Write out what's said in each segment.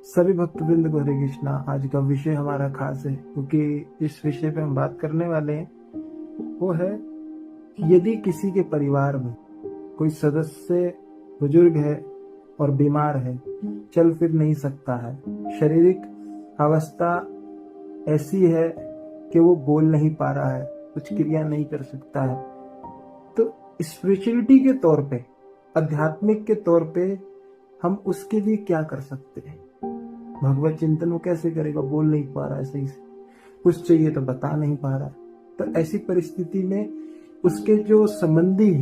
सभी भक्तवृंद को हरे कृष्णा। आज का विषय हमारा खास है क्योंकि इस विषय पे हम बात करने वाले हैं वो है यदि किसी के परिवार में कोई सदस्य बुजुर्ग है और बीमार है, चल फिर नहीं सकता है, शारीरिक अवस्था ऐसी है कि वो बोल नहीं पा रहा है, कुछ क्रिया नहीं कर सकता है, तो स्पिरिचुअलिटी के तौर पे, आध्यात्मिक के तौर पे हम उसके लिए क्या कर सकते हैं। भगवत चिंतन वो कैसे करेगा, बोल नहीं पा रहा है सही से, कुछ चाहिए तो बता नहीं पा रहा है। तो ऐसी परिस्थिति में उसके जो संबंधी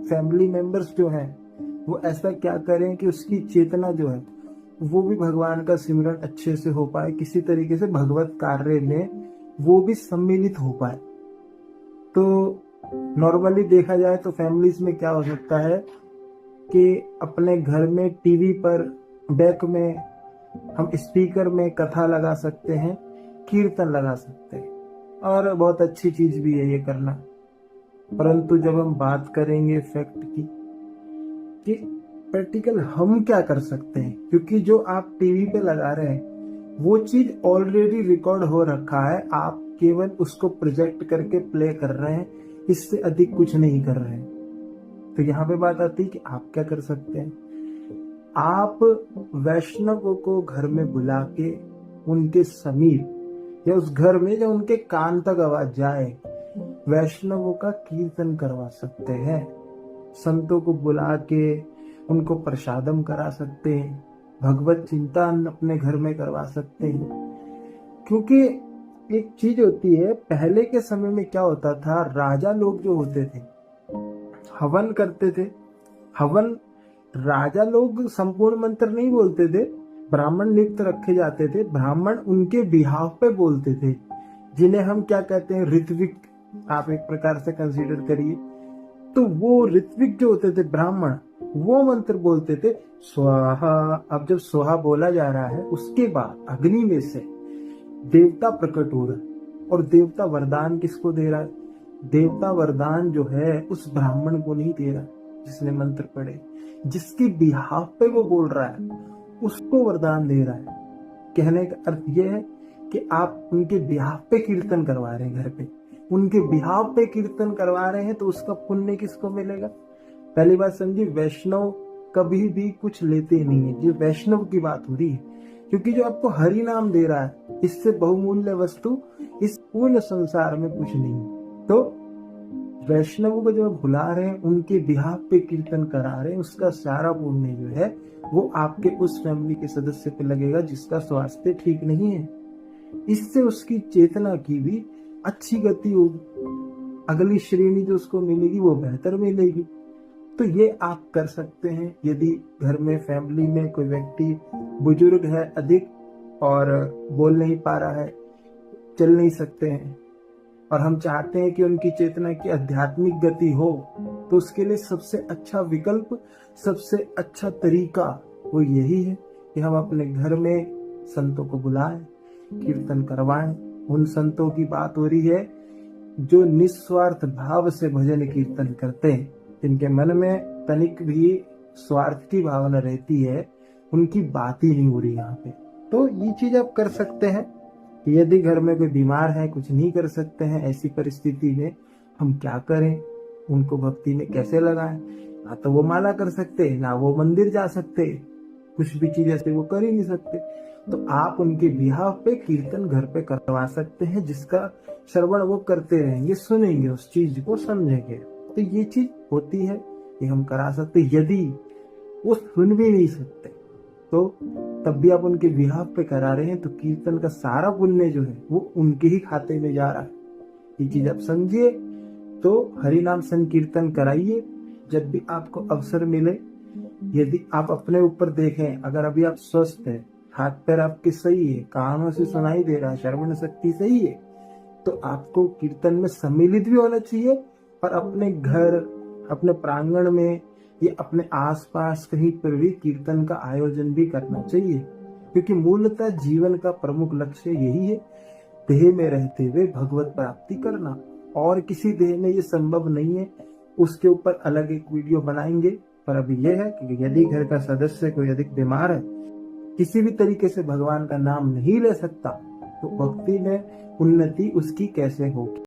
फैमिली मेंबर्स जो हैं वो ऐसा क्या करें कि उसकी चेतना जो है वो भी भगवान का सिमरन अच्छे से हो पाए, किसी तरीके से भगवत कार्य में वो भी सम्मिलित हो पाए। तो नॉर्मली देखा जाए तो फैमिलीज में क्या हो सकता है कि अपने घर में टीवी पर बैक में हम स्पीकर में कथा लगा सकते हैं, कीर्तन लगा सकते हैं, और बहुत अच्छी चीज भी है ये करना। परंतु जब हम बात करेंगे फैक्ट की कि प्रैक्टिकल हम क्या कर सकते हैं, क्योंकि जो आप टीवी पे लगा रहे हैं वो चीज ऑलरेडी रिकॉर्ड हो रखा है, आप केवल उसको प्रोजेक्ट करके प्ले कर रहे हैं, इससे अधिक कुछ नहीं कर रहे हैं। तो यहाँ पे बात आती है कि आप क्या कर सकते हैं। आप वैष्णवों को घर में बुला के उनके समीप या उस घर में जब उनके कान तक आवाज जाए वैष्णवों का कीर्तन करवा सकते हैं, संतों को बुला के उनको प्रसादम करा सकते हैं, भगवत चिंतन अपने घर में करवा सकते हैं। क्योंकि एक चीज होती है, पहले के समय में क्या होता था, राजा लोग जो होते थे हवन करते थे। हवन राजा लोग संपूर्ण मंत्र नहीं बोलते थे, ब्राह्मण नियुक्त रखे जाते थे, ब्राह्मण उनके बिहाफ पे बोलते थे, जिन्हें हम क्या कहते हैं, ऋत्विक आप एक प्रकार से कंसीडर करिए। तो वो ऋत्विक जो होते थे ब्राह्मण, वो मंत्र बोलते थे स्वाहा। अब जब स्वाहा बोला जा रहा है उसके बाद अग्नि में से देवता प्रकट हो रहा है, और देवता वरदान किसको दे रहा है, देवता वरदान जो है उस ब्राह्मण को नहीं दे रहा जिसने मंत्र पढ़े, जिसकी बिहाफ पे वो बोल रहा है उसको वरदान दे रहा है। कहने का अर्थ यह है कि आप उनके बिहाफ पे कीर्तन करवा रहे हैं, घर पे उनके बिहाफ पे कीर्तन करवा रहे हैं, तो उसका पुण्य किसको मिलेगा। पहली बात समझिए, वैष्णव कभी भी कुछ लेते नहीं है, ये वैष्णव की बात हो रही है, क्योंकि जो आपको हरि नाम दे रहा है इससे बहुमूल्य वस्तु इस पूर्ण संसार में कुछ नहीं है। तो वैष्णवों को जब बुला रहे हैं, उनके बिहाफ पे कीर्तन करा रहे हैं, उसका सारा पुण्य जो है वो आपके उस फैमिली के सदस्य पे लगेगा जिसका स्वास्थ्य ठीक नहीं है। इससे उसकी चेतना की भी अच्छी गति होगी, अगली श्रेणी जो उसको मिलेगी वो बेहतर मिलेगी। तो ये आप कर सकते हैं। यदि घर में फैमिली में कोई व्यक्ति बुजुर्ग है अधिक और बोल नहीं पा रहा है, चल नहीं सकते हैं, और हम चाहते हैं कि उनकी चेतना की आध्यात्मिक गति हो, तो उसके लिए सबसे अच्छा विकल्प, सबसे अच्छा तरीका वो यही है कि हम अपने घर में संतों को बुलाएं, कीर्तन करवाएं। उन संतों की बात हो रही है जो निस्वार्थ भाव से भजन कीर्तन करते हैं, जिनके मन में तनिक भी स्वार्थ की भावना रहती है, उनकी बात ही नहीं हो रही यहाँ पे। तो ये चीज आप कर सकते हैं। यदि घर में कोई बीमार है, कुछ नहीं कर सकते हैं, ऐसी परिस्थिति में हम क्या करें, उनको भक्ति में कैसे लगाएं। ना तो वो माला कर सकते, ना वो मंदिर जा सकते, कुछ भी चीज ऐसे वो कर ही नहीं सकते। तो आप उनके बिहाफ पे कीर्तन घर पे करवा सकते हैं, जिसका श्रवण वो करते रहेंगे, सुनेंगे, उस चीज को समझेंगे। तो ये चीज होती है, ये हम करा सकते। यदि वो सुन भी नहीं सकते तो तब भी आप उनके बिहाफ पे करा रहे हैं, तो कीर्तन का सारा पुण्य जो है वो उनके ही खाते में जा रहा है। ये चीज आप समझिए। तो हरि नाम संकीर्तन कराइए जब भी आपको अवसर मिले। यदि आप अपने ऊपर देखें, अगर अभी आप स्वस्थ है, हाथ पैर आपके सही है, कानों से सुनाई दे रहा है, श्रवण शक्ति सही है, तो आपको कीर्तन में सम्मिलित भी होना चाहिए, और अपने घर, अपने प्रांगण में या अपने आसपास कहीं पर भी कीर्तन का आयोजन भी करना चाहिए। क्योंकि मूलतः जीवन का प्रमुख लक्ष्य यही है, देह में रहते हुए भगवत प्राप्ति करना, और किसी देह में ये संभव नहीं है। उसके ऊपर अलग एक वीडियो बनाएंगे, पर अभी यह है कि यदि घर का सदस्य कोई अधिक बीमार है किसी भी तरीके से भगवान का नाम नहीं ले सकता तो भक्ति में उन्नति उसकी कैसे होगी।